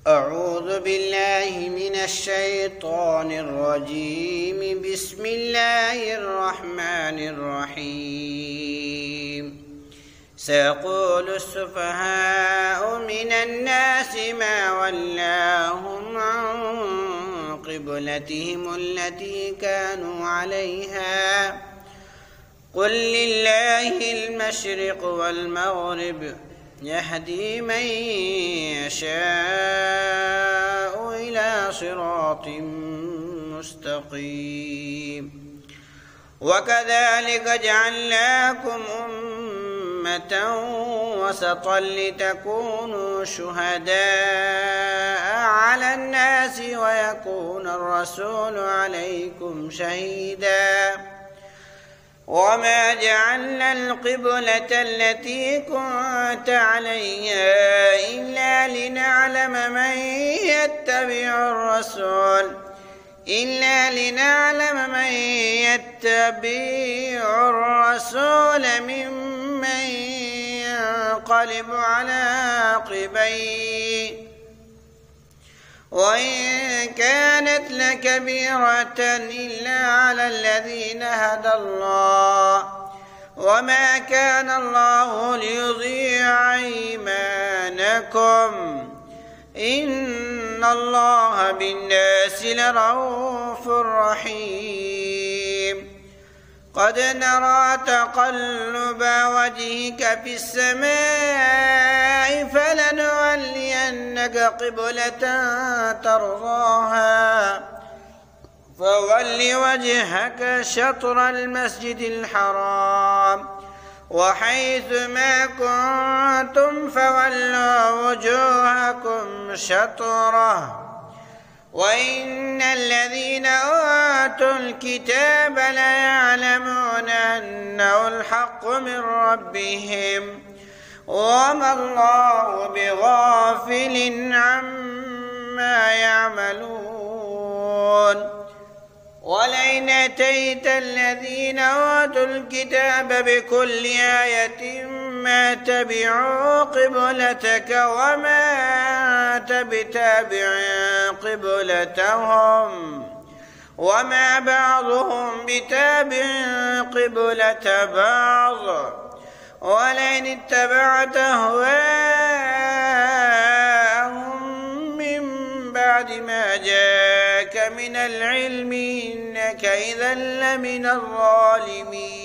أعوذ بالله من الشيطان الرجيم. بسم الله الرحمن الرحيم. سيقول السفهاء من الناس ما ولاهم عن قبلتهم التي كانوا عليها قل لله المشرق والمغرب يهدي من يشاء إلى صراط مستقيم. وكذلك جعلناكم أمة وسطا لتكونوا شهداء على الناس ويكون الرسول عليكم شهيدا. وما جعلنا القبلة التي كنت عليها إلا لنعلم من يتبع الرسول ممن ينقلب على عقبيه وإن كانت لكبيرة إلا على الذين هدى الله وما كان الله ليضيع إيمانكم إن الله بالناس لرؤوف رحيم. قد نرى تقلب وجهك في السماء فلنولينك قبلة ترضاها فول وجهك شطر المسجد الحرام وحيث ما كنتم فولوا وجوهكم شطره وإن الذين أوتوا الكتاب ليعلمون أنه الحق من ربهم وما الله بغافل عما يعملون. ولئن أتيت الذين أوتوا الكتاب بكل آية ما تبعوا قبلتك وما تبتبع قبلتهم وما بعضهم بتابع قبلة بعض ولئن اتبعت أهواءهم من بعد ما جاءك من العلم إنك إذا لمن الظالمين.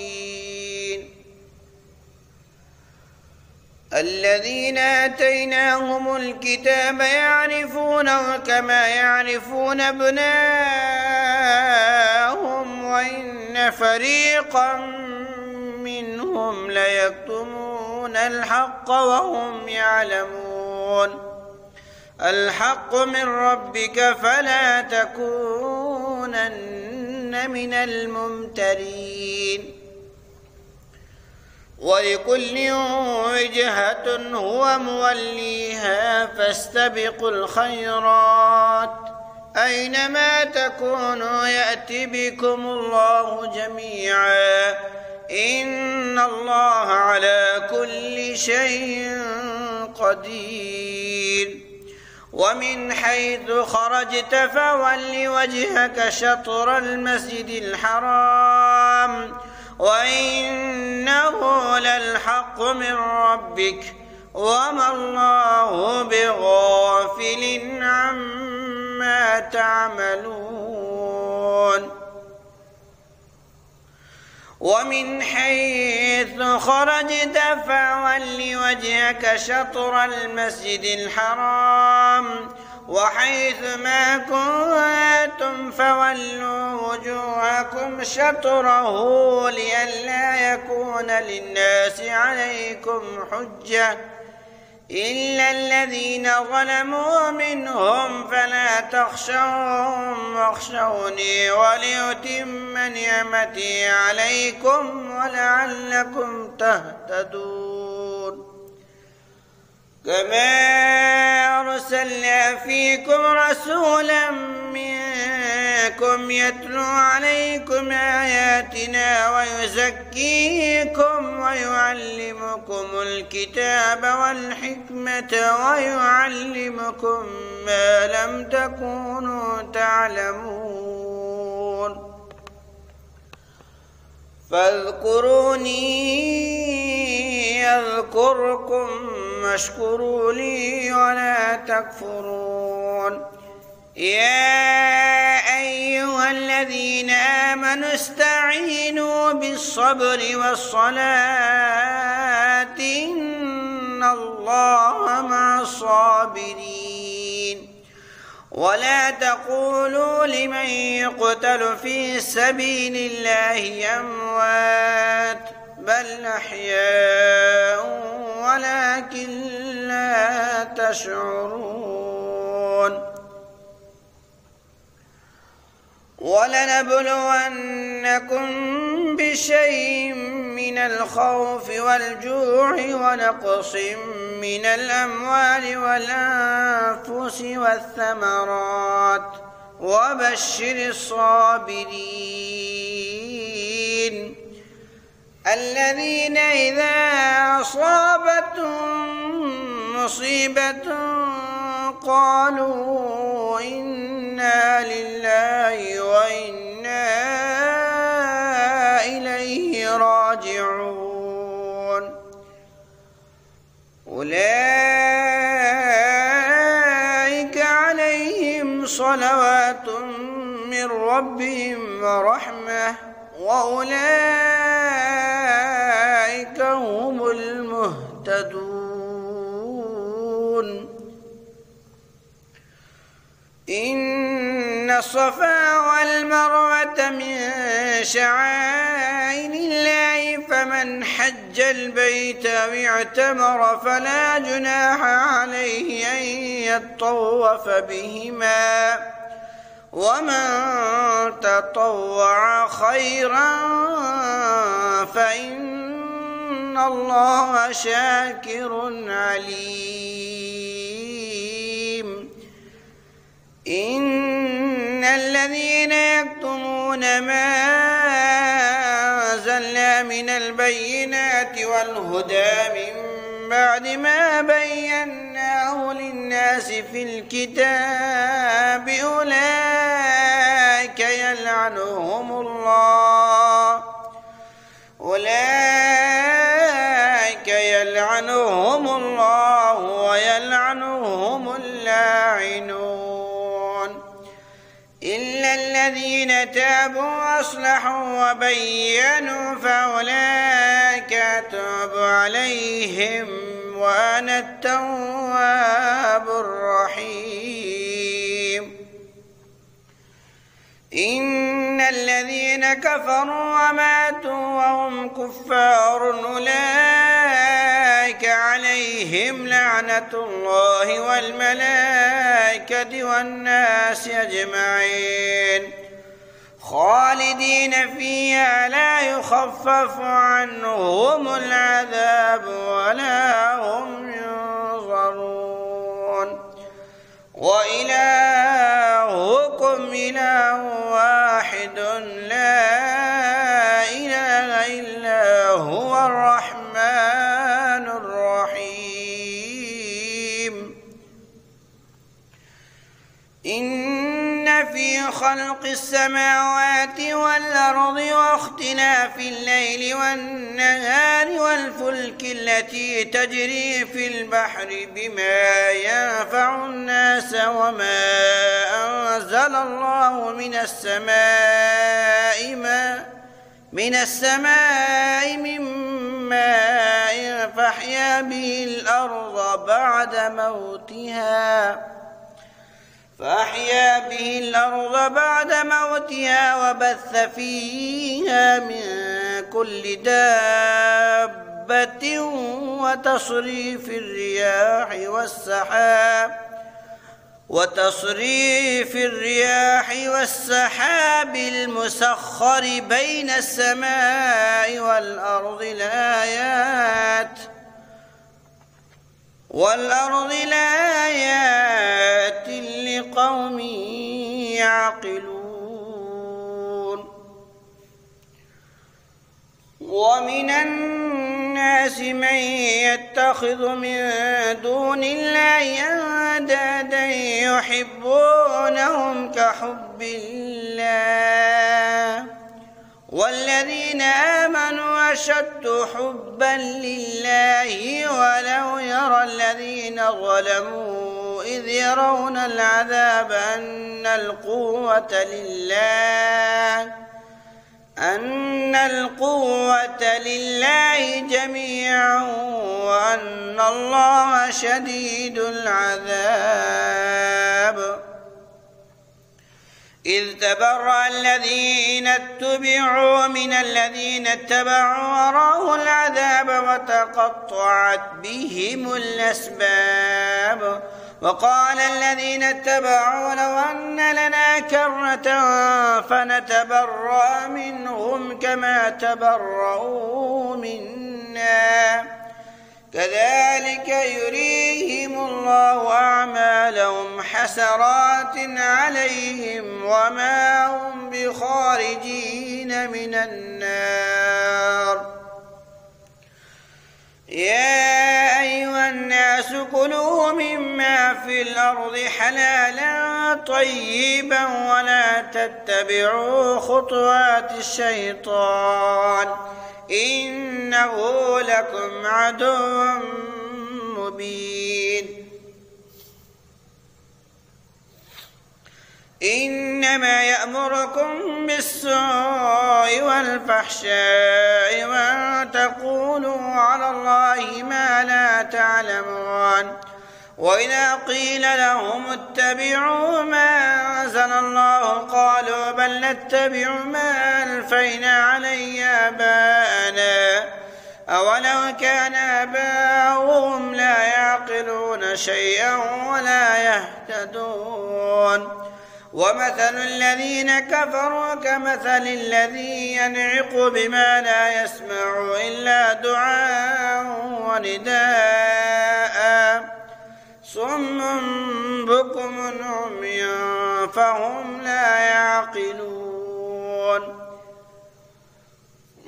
الذين آتيناهم الكتاب يعرفونه كما يعرفون أبناءهم وإن فريقا منهم ليكتمون الحق وهم يعلمون. الحق من ربك فلا تكونن من الممترين. ولكل وجهة هو موليها فاستبقوا الخيرات أينما تكونوا يأتي بكم الله جميعا إن الله على كل شيء قدير. ومن حيث خرجت فول وجهك شطر المسجد الحرام وإنه للحق من ربك وما الله بغافل عما تعملون. ومن حيث خرجت فول وجهك شطر المسجد الحرام وحيث ما كنتم فولوا وجوهكم شطره لئلا يكون للناس عليكم حجة إلا الذين ظلموا منهم فلا تخشوهم واخشوني ولأتم نعمتي عليكم ولعلكم تهتدون. كما أرسلنا فيكم رسولا منكم رسولكم يتلو عليكم آياتنا ويزكيكم ويعلمكم الكتاب والحكمة ويعلمكم ما لم تكونوا تعلمون فاذكروني أذكركم واشكروا لي ولا تكفرون يا أيها الذين آمنوا استعينوا بالصبر والصلاة إن الله مع الصابرين ولا تقولوا لمن يقتل في سبيل الله أموات بل أحياء ولكن لا تشعرون ولنبلونكم بشيء من الخوف والجوع ونقص من الأموال والأنفس والثمرات وبشر الصابرين الذين إذا أصابتهم مصيبة قالوا إنا لله وإنا إليه راجعون أولئك عليهم صلوات من ربهم ورحمة وأولئك هم المهتدون إن الصفا والمروة من شعائر الله فمن حج البيت واعتمر فلا جناح عليه أن يطوف بهما ومن تطوع خيرا فإن الله شاكر عليم إن الذين يكتمون ما أنزلنا من البينات والهدى من بعد ما بيناه للناس في الكتاب أولئك يلعنهم الله ويلعنهم اللاعنون إلا الذين تابوا وأصلحوا وبينوا فأولئك أتوب عليهم وأنا التواب الرحيم إن الذين كفروا وماتوا وهم كفار أولئك عليهم لعنة الله والملائكة والناس أجمعين خالدين فيها لا يخفف عنهم العذاب ولا هم ينظرون وإلهكم إله واحد لا إله إلا هو الرحمن الرحيم إن في خلق السماوات والأرض واختلاف الليل والنهار والفلك التي تجري في البحر بما ينفع الناس وما أنزل الله من السماء من ماء فأحيا به الأرض بعد موتها وبث فيها من كل دابة وتصريف الرياح والسحاب المسخر بين السماء والأرض لآيات لقوم يعقلون ومن الناس من يتخذ من دون الله أندادا يحبونهم كحب الله والذين آمنوا أشد حبا لله ولو يرى الذين ظلموا إذ يرون العذاب أن القوة لله جميعا وأن الله شديد العذاب إذ تبرأ الذين اتبعوا من الذين اتبعوا ورأوا العذاب وتقطعت بهم الأسباب وقال الذين اتبعوا لو أن لنا كرة فنتبرأ منهم كما تبرؤوا منا كذلك يريهم الله أعمالهم حسرات عليهم وما هم بخارجين من النار يا أيها الناس كلوا مما في الأرض حلالا طيبا ولا تتبعوا خطوات الشيطان إنه لكم عدو مبين إنما يأمركم بالسوء والفحشاء وأن تقولوا على الله ما لا تعلمون وإذا قيل لهم اتبعوا ما أنزل الله قالوا بل نتبع ما ألفينا عليه آباءنا أولو كان آباؤهم لا يعقلون شيئا ولا يهتدون ومثل الذين كفروا كمثل الذي ينعق بما لا يسمع إلا دعاء ونداء صم بكم عمي فهم لا يعقلون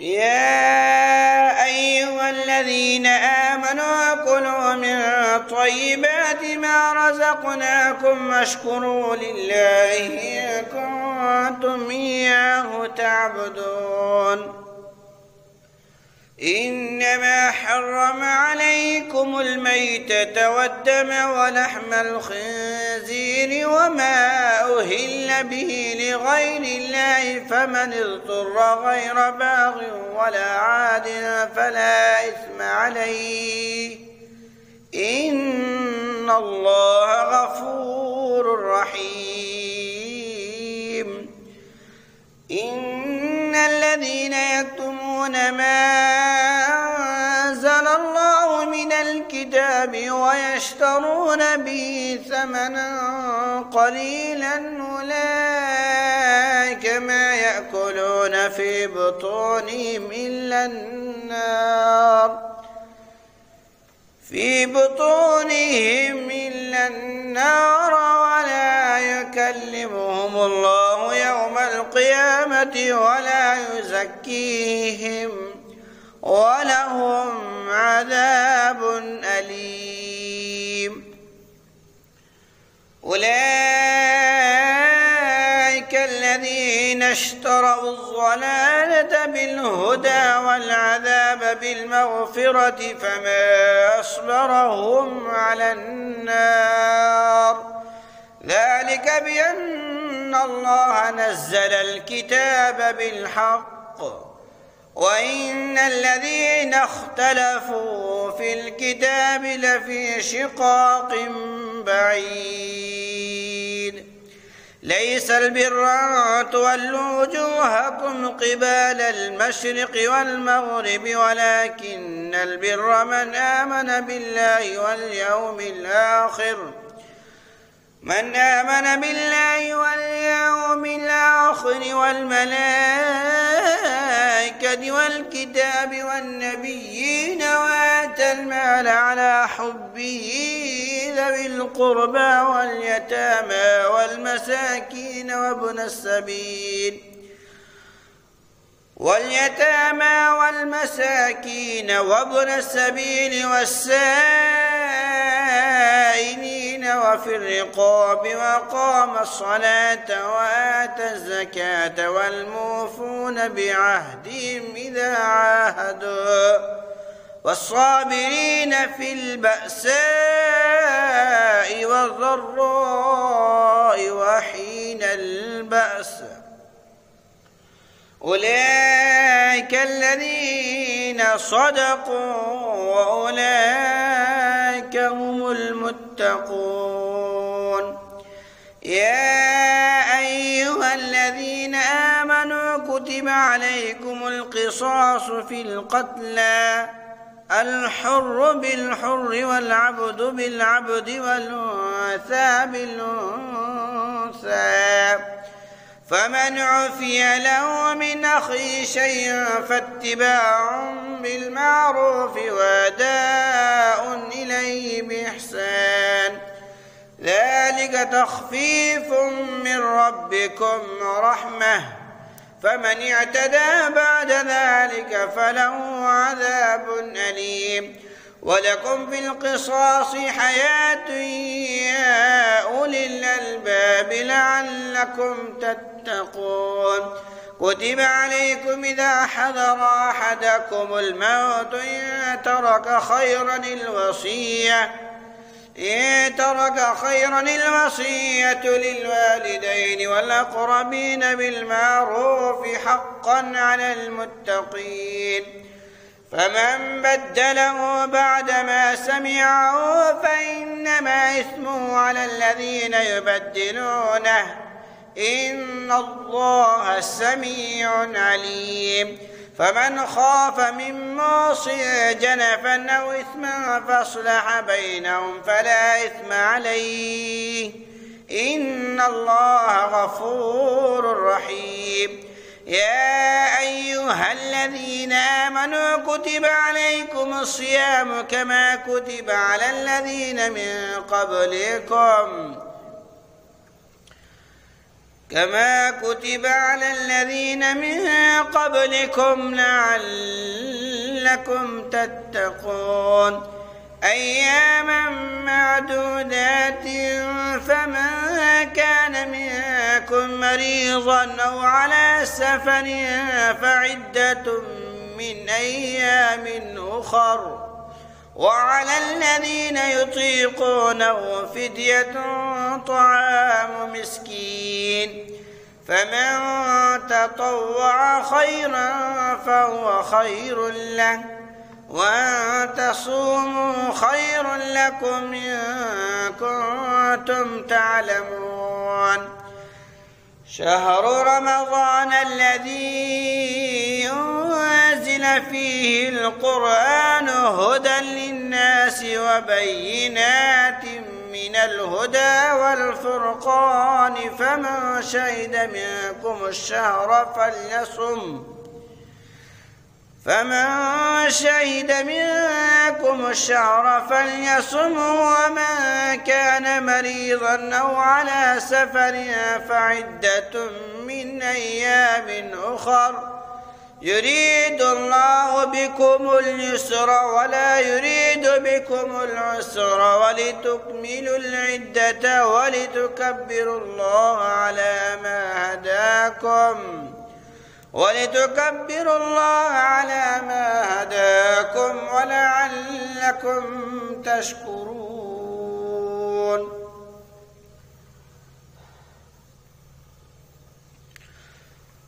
يا أيها الذين آمنوا كلوا من طيبات ما رزقناكم واشكروا لله إن كنتم إياه تعبدون إنما حرم عليكم الميتة والدم ولحم الخنزير وما أهل به لغير الله فمن اضطر غير باغ ولا عاد فلا إثم عليه إن الله غفور رحيم إن الذين يكتمون ما أنزل الله من الكتاب ويشترون به ثمنا قليلا أولئك ما يأكلون في بطونهم إلا النار ولا يكلمهم الله يوم القيامة ولا يزكيهم ولهم عذاب أليم أولئك الذين اشتروا الضلالة بالهدى والعذاب بالمغفرة فما أصبرهم على النار ذلك بأن الله نزل الكتاب بالحق وإن الذين اختلفوا في الكتاب لفي شقاق بعيد ليس البر أن تولوا وجوهكم قبال المشرق والمغرب ولكن البر من آمن بالله واليوم الآخر والملائكة والكتاب والنبيين وآتى المال على حبه ذوي القربى واليتامى والمساكين وابن السبيل واليتامى والمساكين وابن السبيل والسائلين وفي الرقاب وأقام الصلاة وآتى الزكاة والموفون بعهدهم إذا عاهدوا والصابرين في البأساء والضراء وحين البأس أولئك الذين صدقوا وأولئك هم المتقون. يا أيها الذين آمنوا كتب عليكم القصاص في القتلى الحر بالحر والعبد بالعبد والأنثى بالأنثى فمن عفي له من أخيه شيء فاتباع بالمعروف وأداء إليه بإحسان ذلك تخفيف من ربكم ورحمة فمن اعتدى بعد ذلك فله عذاب أليم ولكم في القصاص حياة يا أولي الألباب لعلكم تتقون. كتب عليكم إذا حضر أحدكم الموت إن ترك خيرا الوصية للوالدين والأقربين بالمعروف حقا على المتقين فمن بدله بعدما سمعه فإنما إثمه على الذين يبدلونه إن الله سميع عليم. فمن خاف من موص جنفا أو إثما فاصلح بينهم فلا إثم عليه إن الله غفور رحيم. يا أيها الذين آمنوا كتب عليكم الصيام كما كتب على الذين من قبلكم لعلكم تتقون. أياما معدودات فمن كان منكم مريضا أو على سفر فعدة من أيام أخر وعلى الذين يطيقونه فدية طعام مسكين فمن تطوع خيرا فهو خير له وأن تصوموا خير لكم إن كنتم تعلمون. شهر رمضان الذي أنزل فيه القرآن هدى للناس وبينات من الهدى والفرقان فمن شهد منكم الشهر فليصم ومن كان مريضا أو على سفر فعدة من أيام أخر يريد الله بكم اليسر ولا يريد بكم العسر ولتكملوا العدة ولتكبروا الله على ما هداكم ولعلكم تشكرون.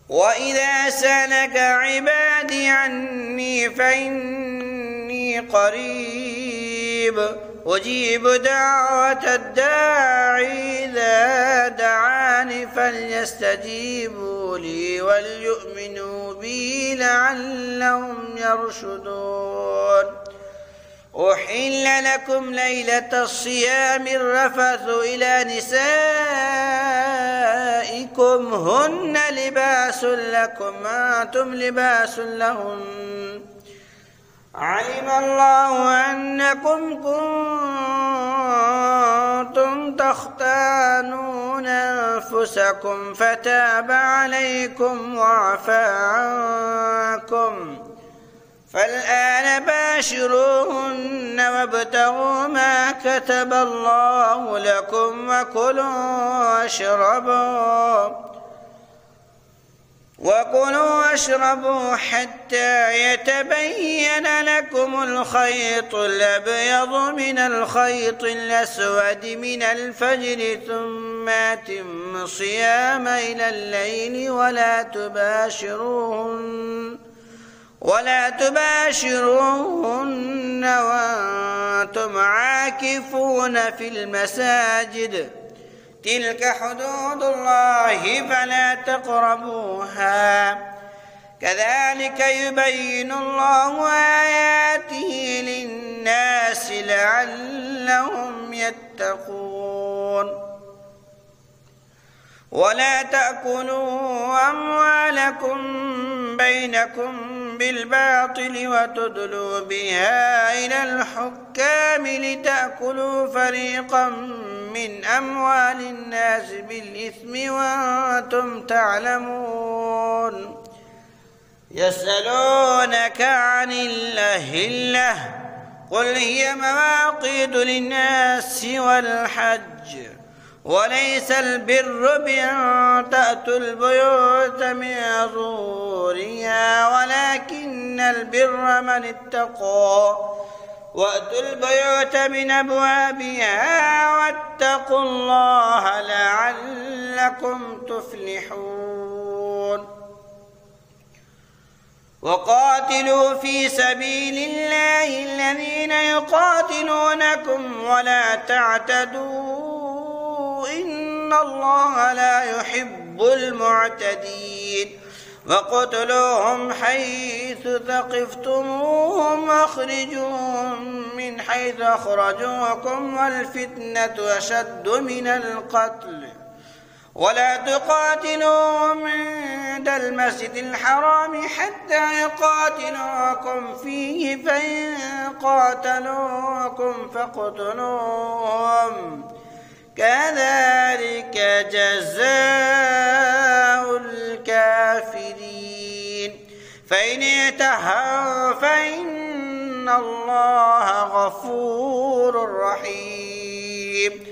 وإذا سألك عبادي عني فإني قريب أجيب دعوة الداعي إذا دعاني فليستجيبوا لي وليؤمنوا بي لعلهم يرشدون. أحل لكم ليلة الصيام الرفث إلى نسائكم هن لباس لكم وأنتم لباس لهن علم الله أنكم كنتم تختانون أنفسكم فتاب عليكم وعفى عنكم فالآن باشروهن وابتغوا ما كتب الله لكم وكلوا واشربوا حتى يتبين لكم الخيط الأبيض من الخيط الأسود من الفجر ثم أتموا الصيام إلى الليل ولا تباشروهن وأنتم عاكفون في المساجد تلك حدود الله فلا تقربوها كذلك يبين الله آياته للناس لعلهم يتقون ولا تأكلوا أموالكم بينكم بالباطل وتدلوا بها إلى الحكام لتأكلوا فريقا من أموال الناس بالإثم وأنتم تعلمون يسألونك عن الأهلة قل هي مواقيت للناس والحج وليس البر بأن تأتوا البيوت من ظهورها ولكن البر من اتقى وأتوا البيوت من أبوابها واتقوا الله لعلكم تفلحون وقاتلوا في سبيل الله الذين يقاتلونكم ولا تعتدوا إن الله لا يحب المعتدين وقتلوهم حيث ثقفتموهم واخرجوهم من حيث أخرجوكم والفتنة أشد من القتل ولا تقاتلوهم عند المسجد الحرام حتى يقاتلوكم فيه فإن قاتلوكم فاقتلوهم كذلك جزاء الكافرين فإن انتهوا فإن الله غفور رحيم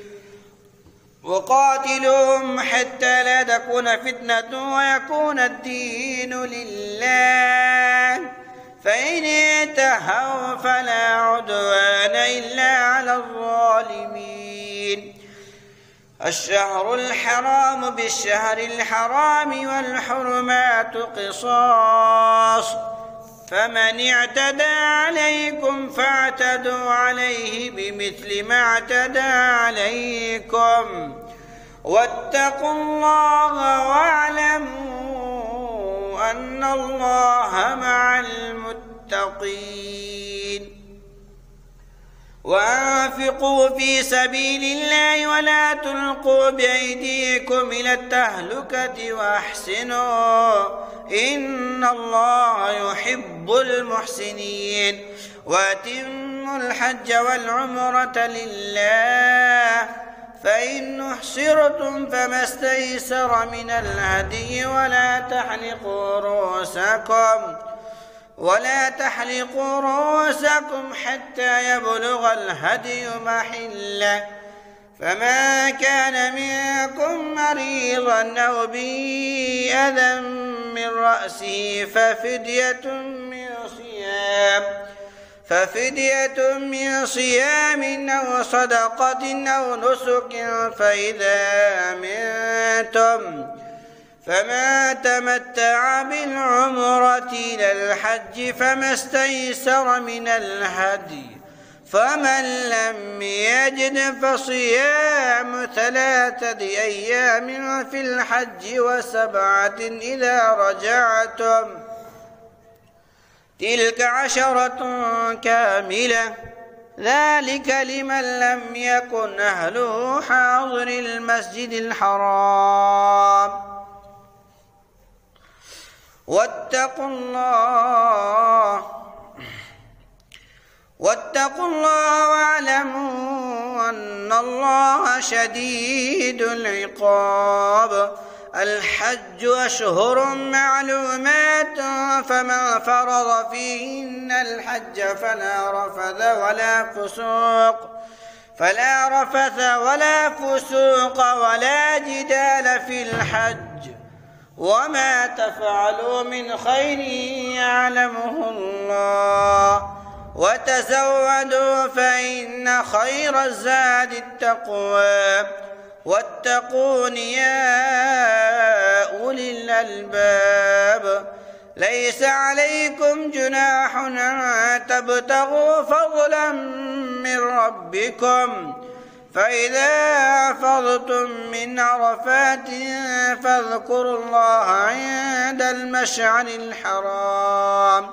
وقاتلوهم حتى لا تكون فتنة ويكون الدين لله فإن انتهوا فلا عدوان إلا على الظالمين الشهر الحرام بالشهر الحرام والحرمات قصاص فمن اعتدى عليكم فاعتدوا عليه بمثل ما اعتدى عليكم واتقوا الله واعلموا أن الله مع المتقين وأنفقوا في سبيل الله ولا تلقوا بأيديكم إلى التهلكة وأحسنوا إن الله يحب المحسنين وأتموا الحج والعمرة لله فإن أحصرتم فما استيسر من الهدي ولا تحلقوا رؤوسكم حتى يبلغ الهدي محله فما كان منكم مريضا أو به أذى من رأسه ففدية من صيام أو صدقة أو نسك فإذا أمنتم فما تمتع بالعمرة إلى الحج فما استيسر من الهدي فمن لم يجد فصيام 3 أيام في الحج و7 إذا رجعتم تلك 10 كاملة ذلك لمن لم يكن أهله حاضر المسجد الحرام واتقوا الله واعلموا أن إن الله شديد العقاب. الحج أشهر معلومات فمن فرض فيهن الحج فلا رفث ولا فسوق ولا جدال في الحج، وما تفعلوا من خير يعلمه الله، وتزودوا فإن خير الزاد التقوى، واتقون يا أولي الألباب. ليس عليكم جناح أن تبتغوا فضلا من ربكم، فإذا أفضتم من عرفات فاذكروا الله عند المشعر الحرام،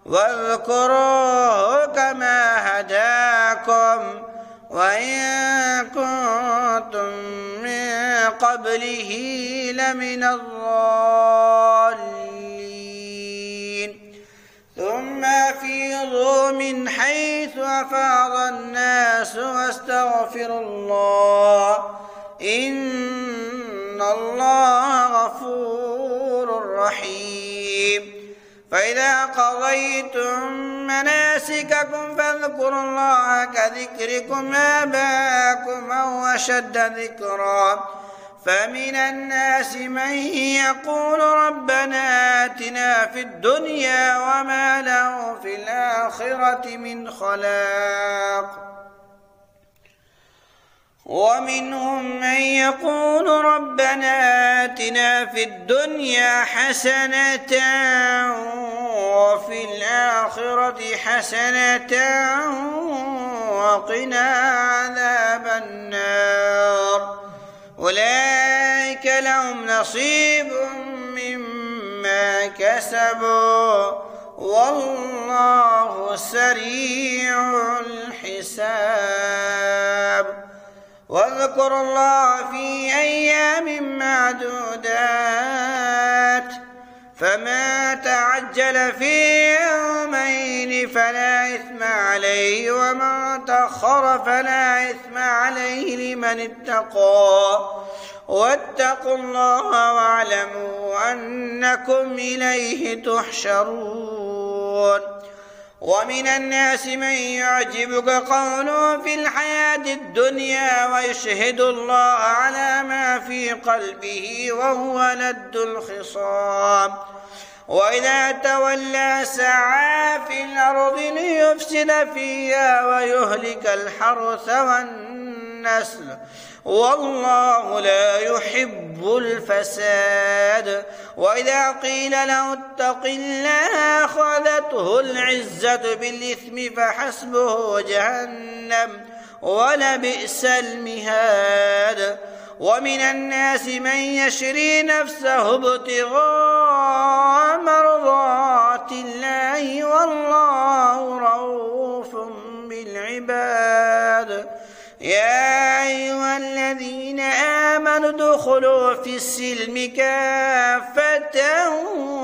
واذكروه كما هداكم، وإن كنتم من قبله لمن الضالين. ثم أفيضوا من حيث أفاض الناس واستغفروا الله، إن الله غفور رحيم. فإذا قضيتم مناسككم فاذكروا الله كذكركم آباءكم أو أشد ذكرا. فمن الناس من يقول ربنا آتنا في الدنيا وما له في الآخرة من خلاق، ومنهم من يقول ربنا آتنا في الدنيا حسنة وفي الآخرة حسنة وقنا عذاب النار. أولئك لهم نصيب مما كسبوا والله سريع الحساب. واذكروا الله في أيام معدودات، فما تعجل في يومين فلا إثم عليه، وما تأخر فلا إثم عليه لمن اتقى. واتقوا الله واعلموا أنكم إليه تحشرون. ومن الناس من يعجبك قوله في الحياة الدنيا ويشهد الله على ما في قلبه وهو لد الخصام، وإذا تولى سعى في الأرض ليفسد فيها ويهلك الحرث والنسل، والله لا يحب الفساد. وإذا قيل له اتق الله أخذته العزة بالإثم فحسبه جهنم ولبئس المهاد. ومن الناس من يشري نفسه ابتغاء مرضات الله والله رؤوف بالعباد. يا أيها الذين آمنوا ادخلوا في السلم كافة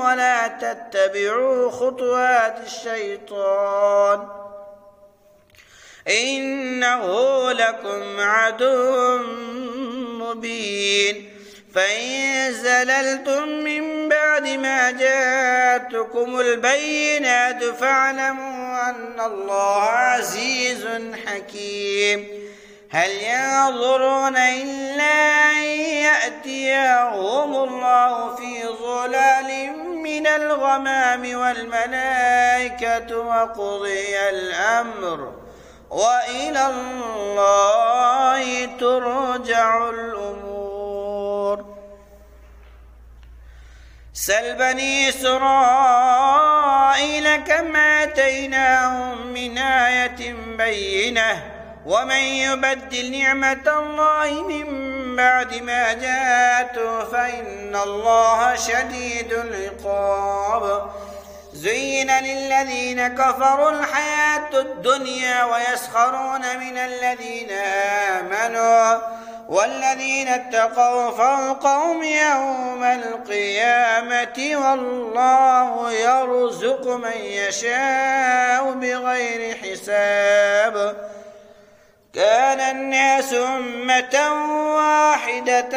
ولا تتبعوا خطوات الشيطان إنه لكم عدو مبين. فإن زللتم من بعد ما جاءتكم البينات فاعلموا أن الله عزيز حكيم. هل ينظرون إلا أن يأتيهم الله في ظلال من الغمام والملائكة وقضي الأمر وإلى الله ترجع الأمور. سل بني إسرائيل كم آتيناهم من آية بينة ومن يبدل نعمة الله من بعد ما جاءته فإن الله شديد العقاب. زين للذين كفروا الحياة الدنيا ويسخرون من الذين آمنوا والذين اتقوا فوقهم يوم القيامة والله يرزق من يشاء بغير حساب. كان الناس أمة واحدة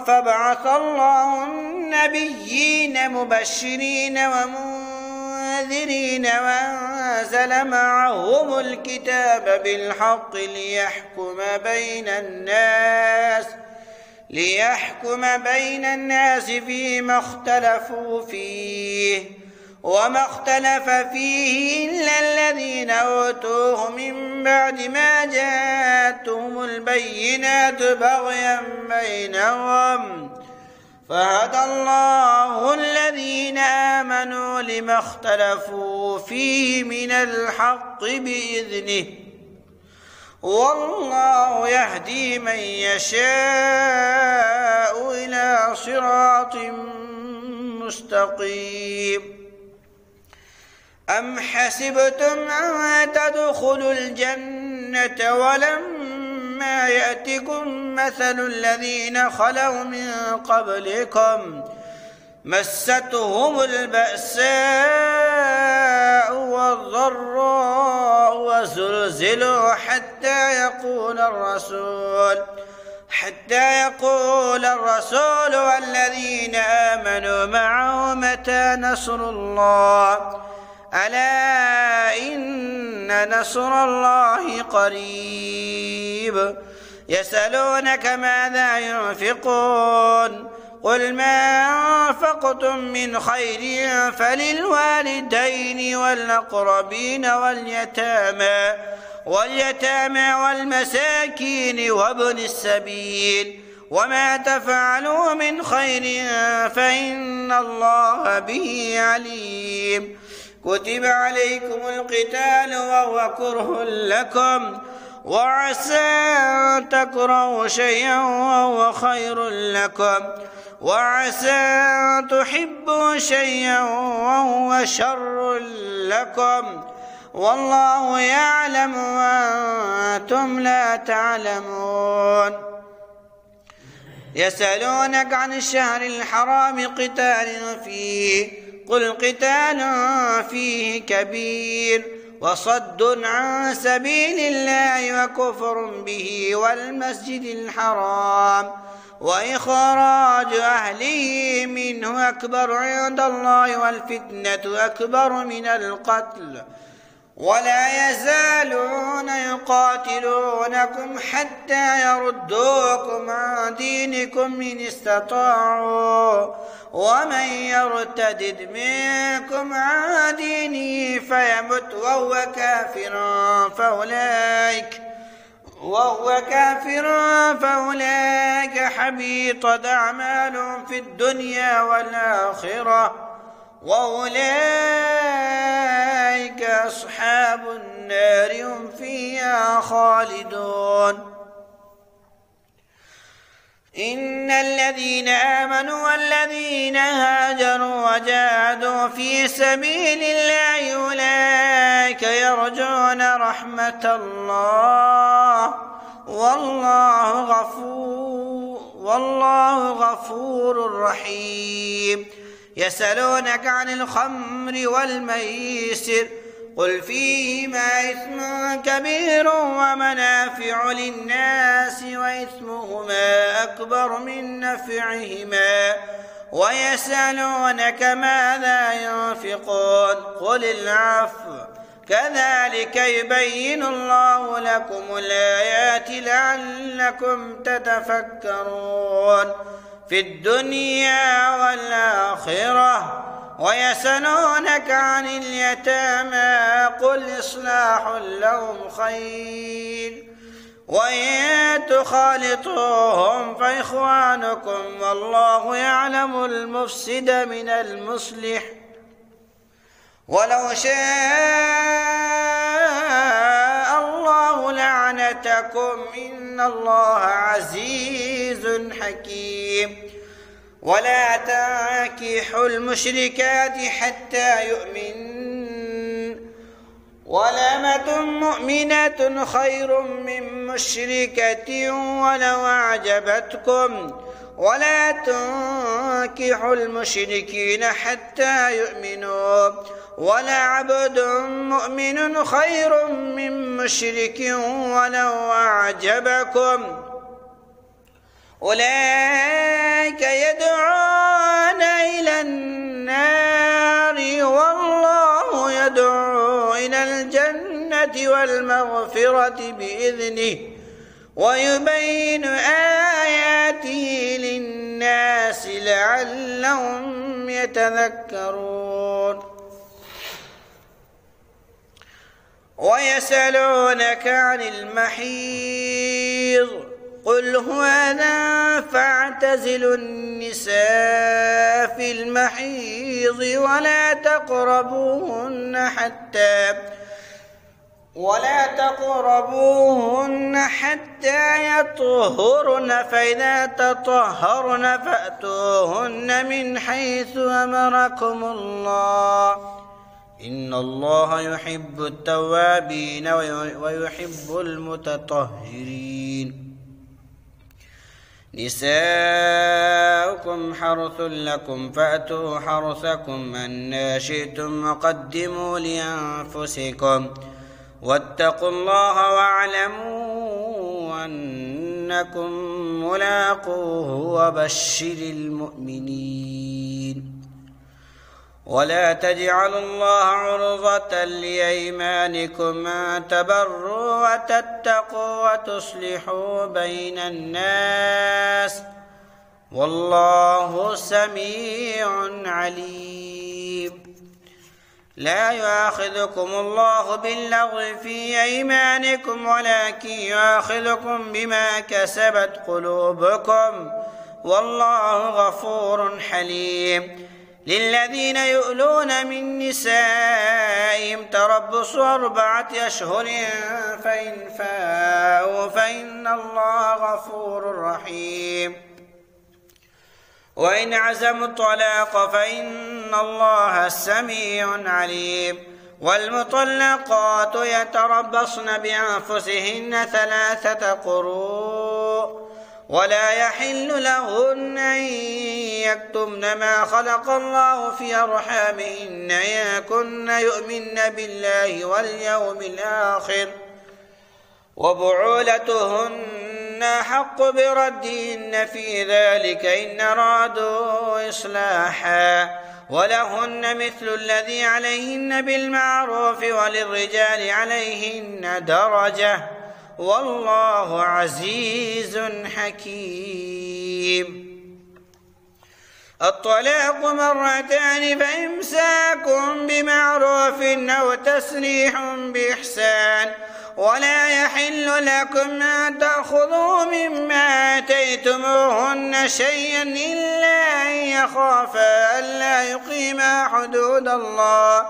فبعث الله النبيين مبشرين ومنذرين وأنزل معهم الكتاب بالحق ليحكم بين الناس فيما اختلفوا فيه وما اختلف فيه إلا الذين أوتوه من بعد ما جاءتهم البينات بغيا بينهم فهدى الله الذين آمنوا لما اختلفوا فيه من الحق بإذنه والله يهدي من يشاء إلى صراط مستقيم. أم حسبتم أن تدخلوا الجنة ولما يأتكم مثل الذين خلوا من قبلكم مستهم البأساء والضراء وزلزلوا حتى يقول الرسول والذين آمنوا معه متى نصر الله ألا إن نصر الله قريب. يسألونك ماذا ينفقون قل ما أنفقتم من خير فللوالدين والأقربين واليتامى والمساكين وابن السبيل وما تفعلوا من خير فإن الله به عليم. كتب عليكم القتال وهو كره لكم وعسى أن تكرهوا شيئا وهو خير لكم وعسى أن تحبوا شيئا وهو شر لكم والله يعلم وأنتم لا تعلمون. يسألونك عن الشهر الحرام قتال فيه قل قتال فيه كبير وصد عن سبيل الله وكفر به والمسجد الحرام وإخراج أهله منه أكبر عند الله والفتنة أكبر من القتل ولا يزالون يقاتلونكم حتى يردوكم عن دينكم إن استطاعوا ومن يرتد منكم عن دينه فيمت وهو كافر فأولئك حبيطت أعمالهم في الدنيا والآخرة وأولئك أصحاب النار هم فيها خالدون. إن الذين آمنوا والذين هاجروا وجاهدوا في سبيل الله أولئك يرجون رحمة الله والله غفور رحيم. يسألونك عن الخمر والميسر قل فيهما إثم كبير ومنافع للناس وإثمهما أكبر من نفعهما ويسألونك ماذا ينفقون قل العفو كذلك يبين الله لكم الآيات لعلكم تتفكرون في الدنيا والآخرة. ويسألونك عن اليتامى قل إصلاح لهم خير وإن تخالطوهم فإخوانكم والله يعلم المفسد من المصلح ولو شاء الله لعنتكم إن الله عزيز حكيم. ولا تنكحوا المشركات حتى يؤمن ولأمة مؤمنة خير من مشركة ولو أعجبتكم ولا تنكحوا المشركين حتى يؤمنوا ولعبد مؤمن خير من مشرك ولو أعجبكم أولئك يدعون إلى النار والله يدعو إلى الجنة والمغفرة بإذنه ويبين آياته للناس لعلهم يتذكرون ويسألونك عن المحيض قل هو أذى فاعتزلوا النساء في المحيض ولا تقربوهن حتى يطهرن فإذا تطهرن فأتوهن من حيث أمركم الله إن الله يحب التوابين ويحب المتطهرين نساؤكم حرث لكم فأتوا حرثكم أنى شئتم وقدموا لأنفسكم واتقوا الله واعلموا أنكم ملاقوه وبشر المؤمنين ولا تجعلوا الله عرضة لأيمانكم أن تبروا وتتقوا وتصلحوا بين الناس والله سميع عليم لا يؤاخذكم الله باللغو في أيمانكم ولكن يؤاخذكم بما كسبت قلوبكم والله غفور حليم للذين يؤلون من نسائهم تربص 4 أشهر فإن فاءوا فإن الله غفور رحيم وإن عزموا الطلاق فإن الله سميع عليم والمطلقات يتربصن بأنفسهن 3 قروء ولا يحل لهن أن يكتمن ما خلق الله في أرحامهن إن كن يؤمن بالله واليوم الآخر وبعولتهن حق بردهن في ذلك إن أرادوا إصلاحا ولهن مثل الذي عليهن بالمعروف وللرجال عليهن درجة والله عزيز حكيم الطلاق 2 مرتان فإمساك بمعروف أو تسريح بإحسان ولا يحل لكم أن تأخذوا مما آتيتموهن شيئا إلا أن يخافا ألا يقيما حدود الله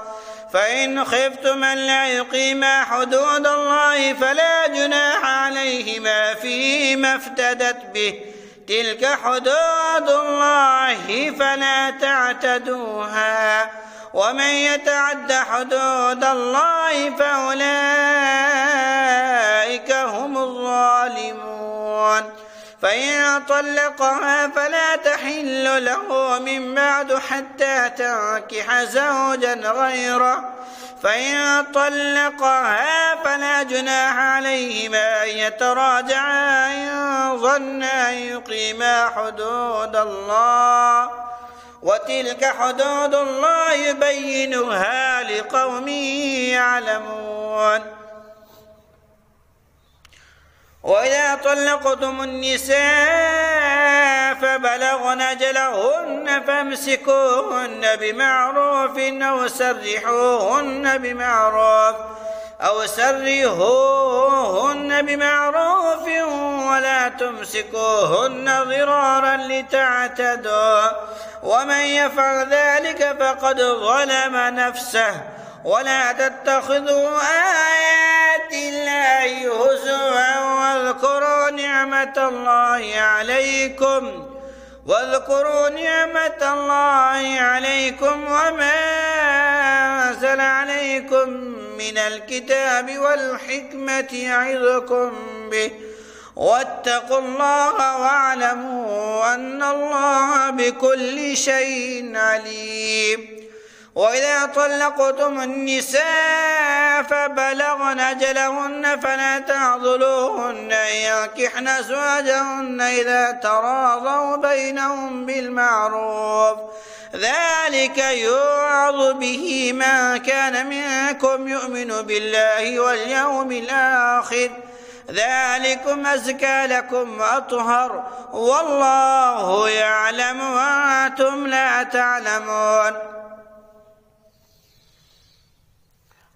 فإن خفتم ألا يقيما حدود الله فلا جناح عليهما فيما افتدت به تلك حدود الله فلا تعتدوها ومن يتعد حدود الله فأولئك هم الظالمون فإن طلقها فلا تحل له من بعد حتى تنكح زوجا غيره فإن طلقها فلا جناح عليهما أن يتراجعا إن ظنا أن يقيما حدود الله وتلك حدود الله يبينها لقوم يعلمون وإذا طلقتم النساء فبلغن أجلهن فامسكوهن بمعروف أو سرحوهن بمعروف ولا تمسكوهن ضرارا لتعتدوا ومن يفعل ذلك فقد ظلم نفسه ولا تتخذوا آيات الله هزوا واذكروا نعمة الله عليكم وما أنزل عليكم من الكتاب والحكمة يعظكم به واتقوا الله واعلموا أن الله بكل شيء عليم وإذا طلقتم النساء فبلغن أجلهن فلا تعضلوهن أن ينكحن أزواجهن إذا تراضوا بينهم بالمعروف ذلك يوعظ به من كان منكم يؤمن بالله واليوم الآخر ذلكم أزكى لكم وأطهر والله يعلم وأنتم لا تعلمون.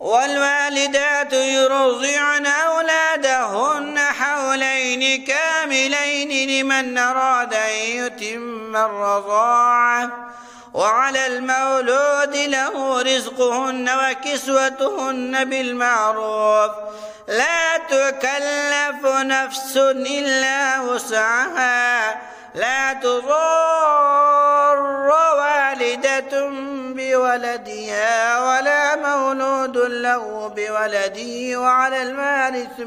والوالدات يرضعن أولادهن حولين كاملين لمن أراد أن يتم الرضاعة وعلى المولود له رزقهن وكسوتهن بالمعروف لا تكلف نفس إلا وسعها لا تضار والدة بولدها ولا مولود له بولده وعلى الوارث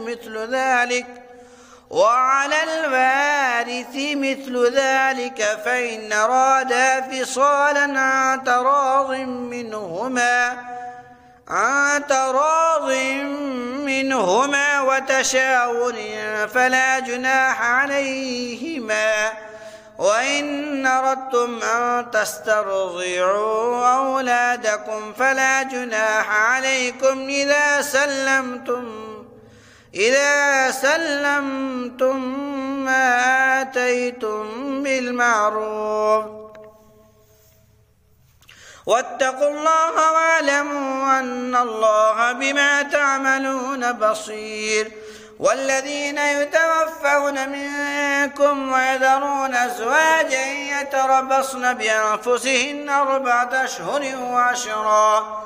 مثل ذلك فإن أرادا فصالا عن تراض منهما وتشاور فلا جناح عليهما وإن أردتم أن تسترضعوا أولادكم فلا جناح عليكم إذا سلمتم ما آتيتم بالمعروف واتقوا الله واعلموا أن الله بما تعملون بصير. والذين يتوفون منكم ويذرون أزواجا يتربصن بأنفسهن 4 أشهر وعشرا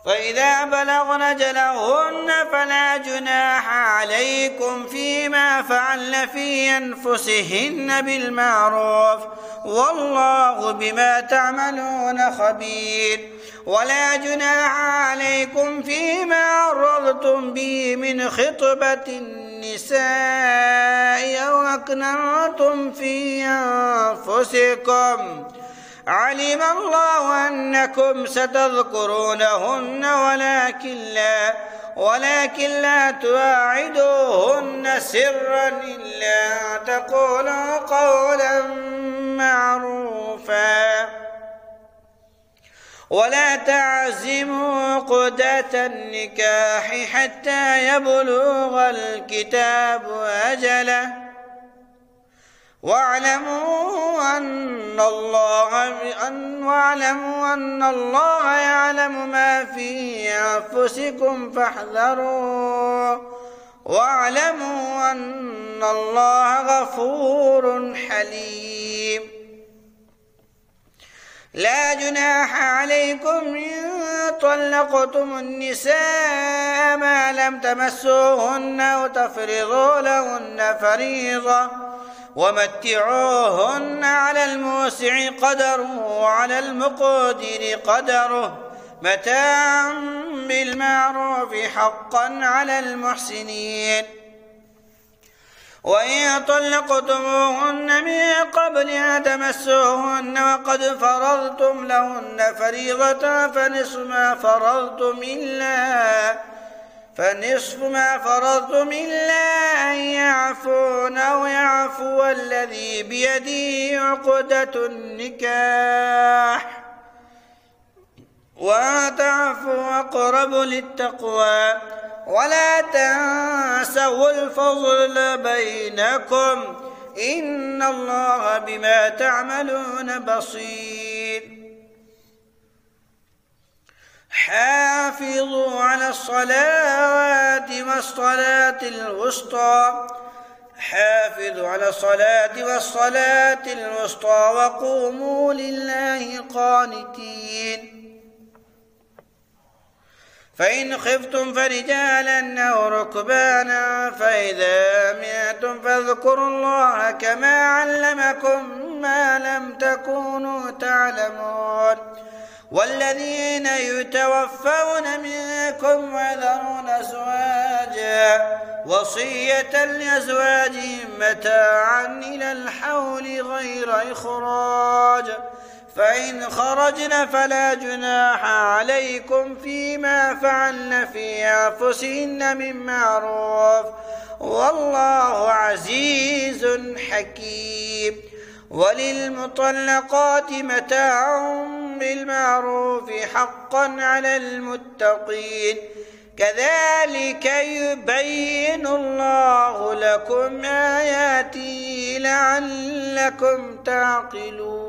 فإذا بلغن أجلهن فلا جناح عليكم فيما فعلن في أنفسهن بالمعروف والله بما تعملون خبير. ولا جناح عليكم فيما عرضتم به من خطبة النساء أو أكننتم في أنفسكم علم الله أنكم ستذكرونهن ولكن لا تواعدوهن سرا إلا أن تقولوا قولا معروفا ولا تعزموا عقدة النكاح حتى يبلغ الكتاب أجله واعلموا أن الله يعلم ما في أنفسكم فاحذروه واعلموا أن الله غفور حليم. لا جناح عليكم إن طلقتم النساء ما لم تمسوهن وتفرضوا لهن فريضة ومتعوهن على الموسع قدره وعلى المقدر قدره متاعا بالمعروف حقا على المحسنين. وإن طلقتموهن من قبل أن تمسوهن وقد فرضتم لهن فريضة فنصف ما فرضتم إلا أن يعفون أو يعفو الذي بيده عقدة النكاح وتعفوا أقرب للتقوى ولا تنسوا الفضل بينكم إن الله بما تعملون بصير. حافظوا على الصلاة والصلاة الوسطى وقوموا لله قانتين. فإن خفتم فرجالا أو ركبانا فإذا أمنتم فاذكروا الله كما علمكم ما لم تكونوا تعلمون. والذين يتوفون منكم ويذرون أزواجا وصية لأزواجهم متاعا إلى الحول غير إخراج فإن خرجن فلا جناح عليكم فيما فعلن في أنفسهن من معروف والله عزيز حكيم. وللمطلقات متاع بالمعروف حقا على المتقين كذلك يبين الله لكم آياته لعلكم تعقلون.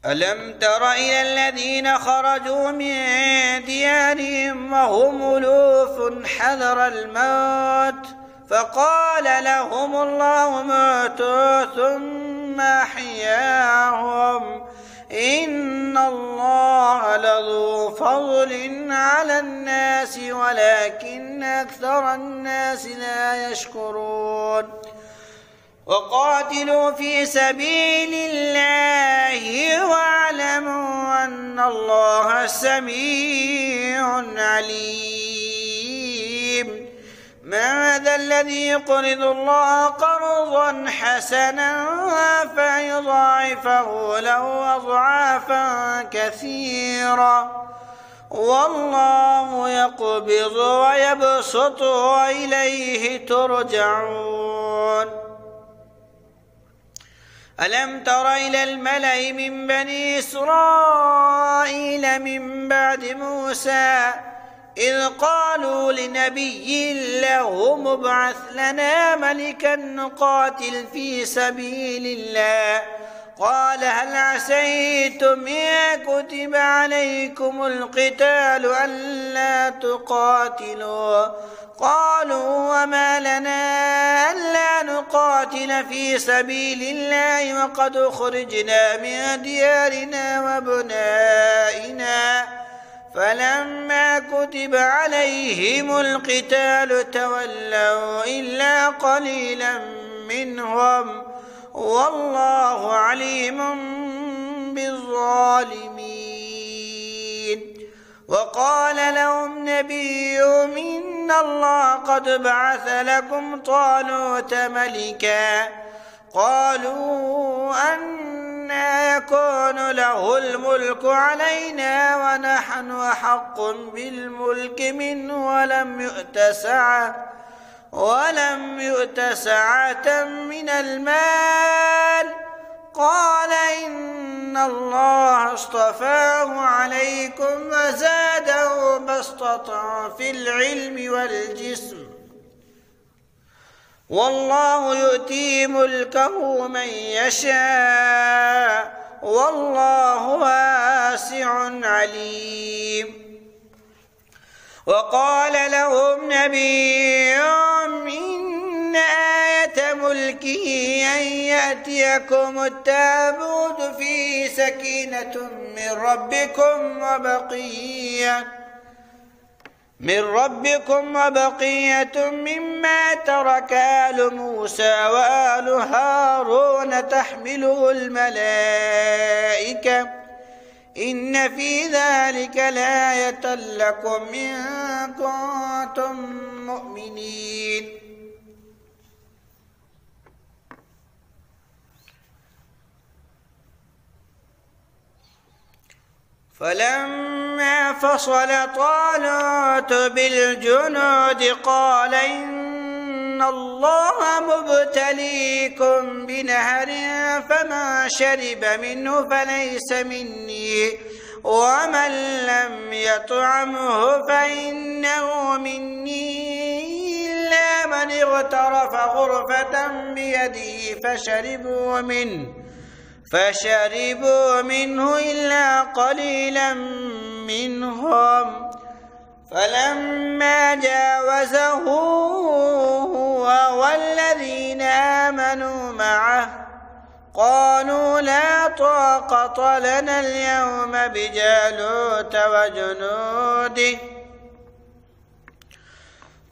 ألم تر إلى الذين خرجوا من ديارهم وهم ألوف حذر الموت فقال لهم الله موتوا ثم أحياهم إن الله لذو فضل على الناس ولكن أكثر الناس لا يشكرون. وقاتلوا في سبيل الله واعلموا أن الله سميع عليم. من ذا الذي يقرض الله قرضا حسنا فيضاعفه له أضعافا كثيرة والله يقبض ويبسط وإليه ترجعون. ألم تر إلى الملأ من بني إسرائيل من بعد موسى إذ قالوا لنبي له مبعث لنا ملكا نقاتل في سبيل الله قال هل عسيتم إن كتب عليكم القتال ألا تقاتلوا قالوا وما لنا ألا نقاتل في سبيل الله وقد أخرجنا من ديارنا وأبنائنا فلما كتب عليهم القتال تولوا إلا قليلا منهم والله عليم بالظالمين. وقال لهم نبيهم إن الله قد بعث لكم طالوت ملكا قالوا أنى يكون له الملك علينا ونحن أحق بالملك منه ولم يؤت سعة من المال قال إن الله اصطفاه عليكم وزاده بسطة في العلم والجسم والله يؤتي ملكه من يشاء والله واسع عليم. وقال لهم نبيهم إن آية ملكه أن يأتيكم التابوت فيه سكينة من ربكم وبقية مما ترك آل موسى وآل هارون تحمله الملائكة إن في ذلك لآية لكم إن كنتم مؤمنين. فلما فصل طالوت بالجنود قال إن الله مبتليكم بنهر فمن شرب منه فليس مني ومن لم يطعمه فإنه مني إلا من اغترف غرفة بيده فشربوا منه إلا قليلا منهم فلما جاوزه هو والذين آمنوا معه قالوا لا طاقة لنا اليوم بجالوت وجنوده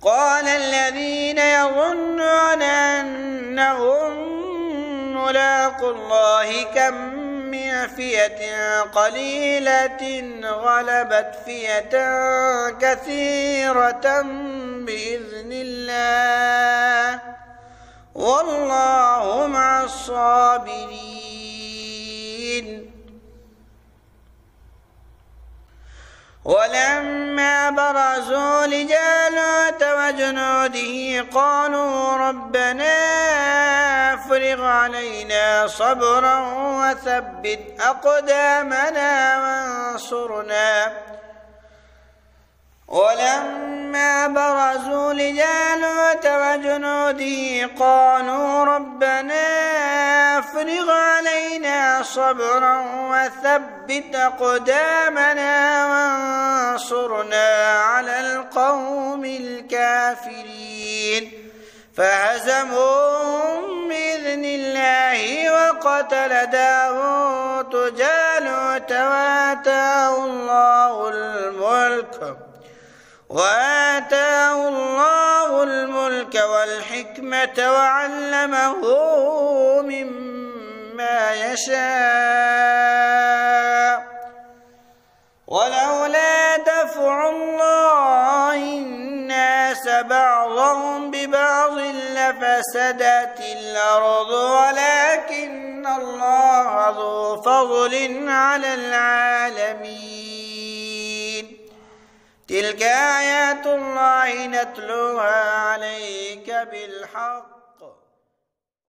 قال الذين يظنون أنهم ملاقوا الله كم من فئة قليلة غلبت فئة كثيرة بإذن الله والله مع الصابرين. ولما برزوا لجالوت وجنوده قالوا ربنا افرغ علينا صبرا وثبت أقدامنا وانصرنا. ولما برزوا لجالوت وجنوده قالوا ربنا افرغ علينا صبرا وثبت أقدامنا وانصرنا على القوم الكافرين. فهزموهم بإذن الله وقتل داود جالوت وآتاه الله الملك والحكمة وعلمه مما يشاء. ولولا دفع الله الناس بعضهم ببعض لفسدت الأرض ولكن الله ذو فضل على العالمين. تلك آيات الله نتلوها عليك بالحق.